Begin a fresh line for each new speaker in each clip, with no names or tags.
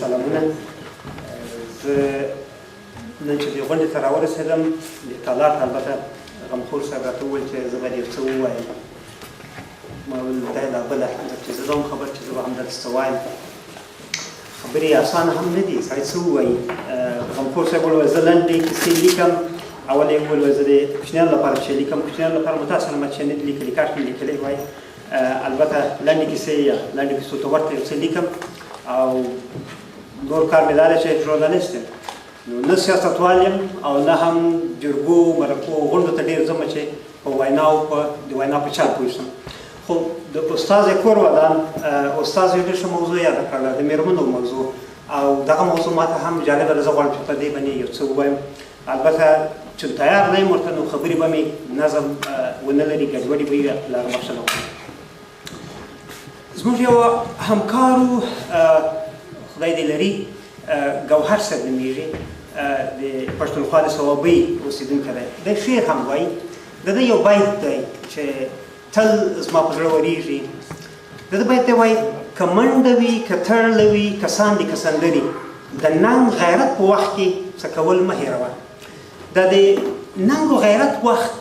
سلامونه. زه نن چې دې غونډې ته راورسېدم د تالار ته البته غمخور صاحب راته وویل چې زه باید یو څه ووایم. ما وویل دا یې لا بله چې زه دا هم خبر چې زه به همدلته څه وایم. خبرې اسانه هم نه دي، سړی څه ووایي. غمخور صاحب وویل زه لنډې کیسې لیکم. اول یې وویل زه د کوچنیانو لپاره چې لیکم، کوچنیانو لپاره متاسفه یم چې نه دي لیکلي، کاشکې مې لیکلی وای. البته لنډې کیسې یا لنډې کیسو ته ورته یو څه لیکم او نور کار مې دا دی چې ژورنالیست یم، نو نه سیاستوال یم او نه هم جرګو مرکو غونډو ته ډېر ځم چې په ویناو د وینا په چل پوه شم. خو د استاد کور ودان استاد یو ډېر ښه موضوع یاده کړله، د مېرمنو موضوع، او دغه موضوع ماته هم جالبه ده. زه غواړم چې په دې باندې یو څه ووایم. البته چې تیار نه یم ورته، نو خبرې به مې نظم ونه لري، ګډوډي به وي، لاره بخښنه وکړم. زموږ یو همکارو خدای دې لري ګوهر صاحب نومیږي، د پښتونخوا د صوابۍ اوسېدونکی دی. دی شعر هم وایي. د ده یو بیت دی چې تل زما په زړه ورېږي. د ده بیت دی وایي که منډه وي که تړله وي کسان دي که سندري، د ننګ غیرت په وخت کې څه کول مه هېروه. دا د ننګ و غیرت وخت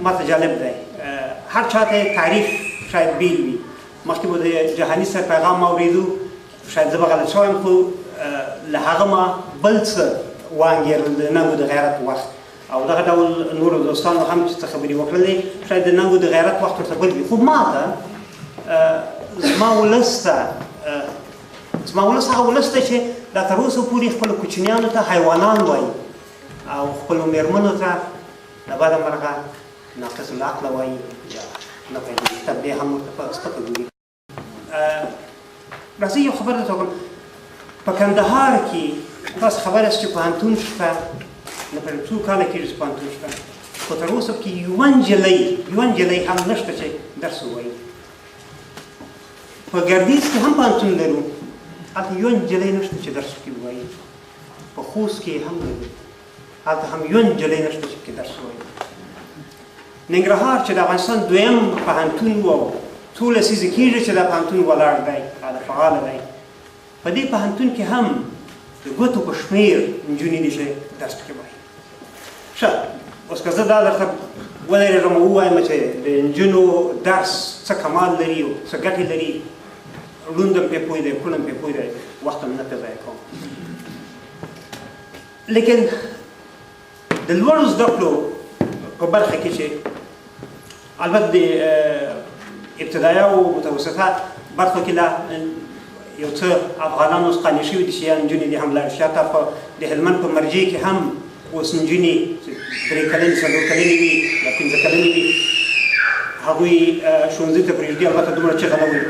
ماته جالب دی. هر چا ته تعریف شاید بیل وي. مخکې به د جهاني صاحب پیغام ما اورېدو، شاید زه به غلط شوی یم، خو له هغه ما بل څه وانګېرل د ننګ و د غیرت وخت، او دغه ډول نورو دوستانو هم چې څه خبرې وکړلې شاید د ننګ و د غیرت وخت ورته بل وي. خو ما ته زما ولس هغه ولس ته چې دا تر اوسه پورې خپلو کوچنیانو ته حیوانان وایي او خپلو مېرمنو ته د بده مرغه ناقص العقله وایي یا نه پوهېږي، تبدیه هم ورته په سپکه ګوري. راځئ یو خبره درته وکړم. په کندهار کې تاسو خبر یاست چې پوهنتون شته، نه پوهېږم څو کاله کېږي چې پوهنتون شته، خو تر اوسه کې یوه نجلۍ هم نشته چې درس ووایي. په ګردیز کې هم پوهنتون لرو، هلته یوه نجلۍ نشته چې درس پکې ووایي. په خوست کې هم لرو، هلته هم یوه نجلۍ نشته چې پکې درس ووایي. ننګرهار چې د افغانستان دویم پوهنتون و، څو لسیزې کېږي چې دا پوهنتون ولاړ دی او فعاله دی، په دې پوهنتون کې هم د ګوتو په شمېر نجونې دي چې درس پکې وایي. ښه، اوس که زه دا درته ولرېږم او ووایم چې د نجونو درس څه کمال لري او څه ګټې لري، ړوند هم پرې پوه دی، کڼ هم پرې پوه دی، وخت هم نه پرې ضایع کوم. لیکن د لوړو زده کړو په برخه کې چې البته د ابتدایه او متوسطه برخو کې لا یو څه افغانان اوس قانع شوي دي چې یا نجونې دې هم لاړې شي. حتی په د هلمند په مرجې کې هم اوس نجونې چې 3 کلنې 4 کلنې وي یا 5 کلنې وي، هغوی ښوونځي ته پرېږدي. البته دومره چغه نه وي،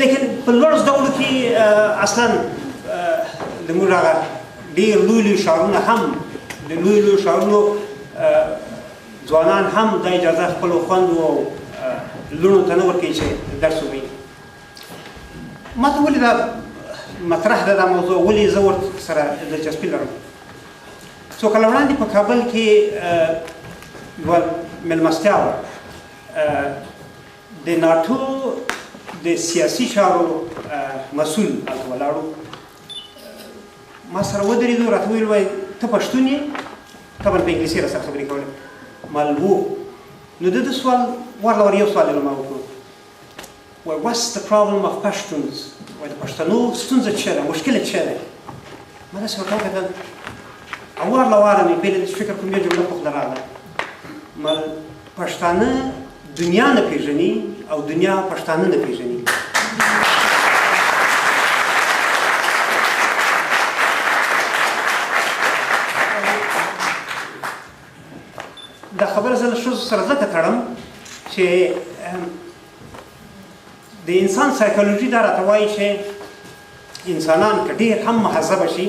لیکن په لوړو زده کړو کې اصلا زموږ هغه ډېر لوی ښارونه هم د لویو ښارونو ځوانان هم دا اجازه خپلو خویندو او لوڼو ته نه ورکوي چې درس ووایي. ما ته ولې دا مطرح ده دا موضوع، ولې زه ورسره دلچسپي لرم. څو کاله وړاندې په کابل کې یوه مېلمستیا وه، د ناټو د سیاسي چارو مسؤل هلته ولاړو، ما سره ودرېدو، راته وویل وایي ته پښتون یې؟ طبعا په انګلیسي را سره خبرې کولې. مالمو. نو د ده سوال ورله یو سوال یې له ما وکړو، وایي what's the problem of Pashtuns؟ وایي د پښتنو ستونزه څه ده، مشکل څه دی؟ ما داسې ورته وکتل او واره مې بېله فکر کوم یوه جمله په خوله راغله، پښتانه دنیا نه پېژني او دنیا پښتانه نه پېژني. دا خبره زه له ښځو سره ځکه تړم چې د انسان سایکولوژي دا راته وایي چې انسانان که ډېر هم مهذبه شي،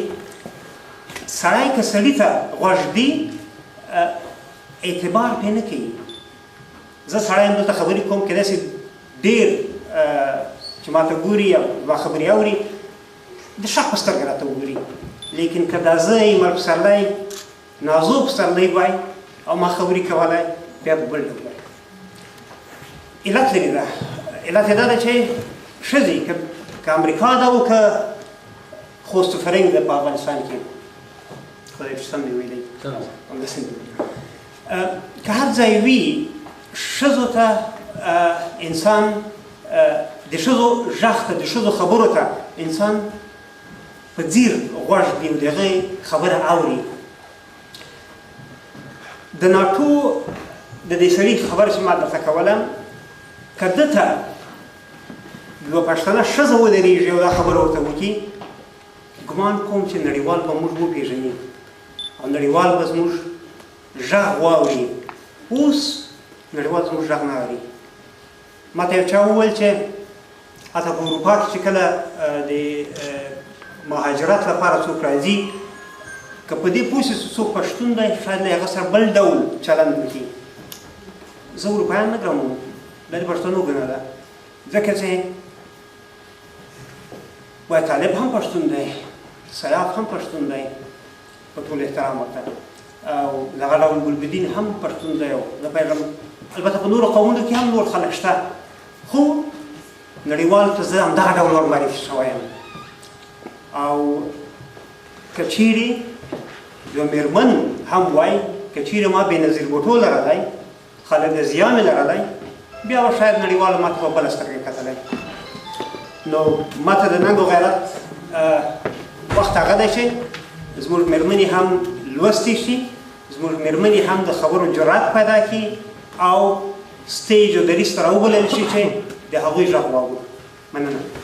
سړی که سړي ته غوږ دی اعتبار پرې نه کوي. زه سړی یم دلته خبرې کوم، کیدای شي ډېر چې ما ته ګوري یا ما خبرې اوري د شک په سترګه راته وګوري، لیکن که دا زه ایمل پسرلی نازو پسرلی وای او ما خبرې کولای بیا به بل ډول وای. علت لري دا علت یې دا ده چې ښځې که امریکا ده او که خوست فرنګ ده په افغانستان کې خدای چې سم مې ویلی همداسې که هر ځای وي ښځو ته انسان د ښځو غږ ته د ښځو خبرو ته انسان په ځیر غوږ دی او د هغې خبره اوري د ناټو د دې سړي خبره چې ما درته کوله که ده ته یوه پښتنه ښځه ودرېږي او دا خبره ورته وکړي ګمان کوم چې نړیوال به موږ وپېژني او نړیوال به زموږ غږ واوري اوس نړیوال زموږ غږ نه اوري ما ته یو چا وویل چې حتی په اروپا کې چې کله د مهاجرت لپاره څوک راځي که په دې پوه شي چې څوک پښتون دی شاید له هغه سره بل ډول چلند وکړي زه اروپایان نه ګڼم دا د پښتنو ګڼه ده ځکه چې وای طالب هم پښتون دی سیاف هم پښتون دی په ټول احترام ورته او دغه ډول ګلبدین هم پښتون دی زه پیغام البته په نورو قومونو کې هم نور خلک شته خو نړیوالو ته زه همدغه ډول ور معرفي شوی یم او که چیرې یو مېرمن هم وای که چیرې ما بېنظیر بوټو لرلی خالد ضیا مې لرلی بیا به شاید نړیوالو ما ته په بله سترګې کتلی نو ما ته د ننګ و غیرت وخت هغه دی چې زموږ مېرمنې هم لوستې شي زموږ مېرمنې هم د خبرو جرأت پیدا کړي او سټیج او دریځ ته راوبلل شي چې د هغوی غږ واورو مننه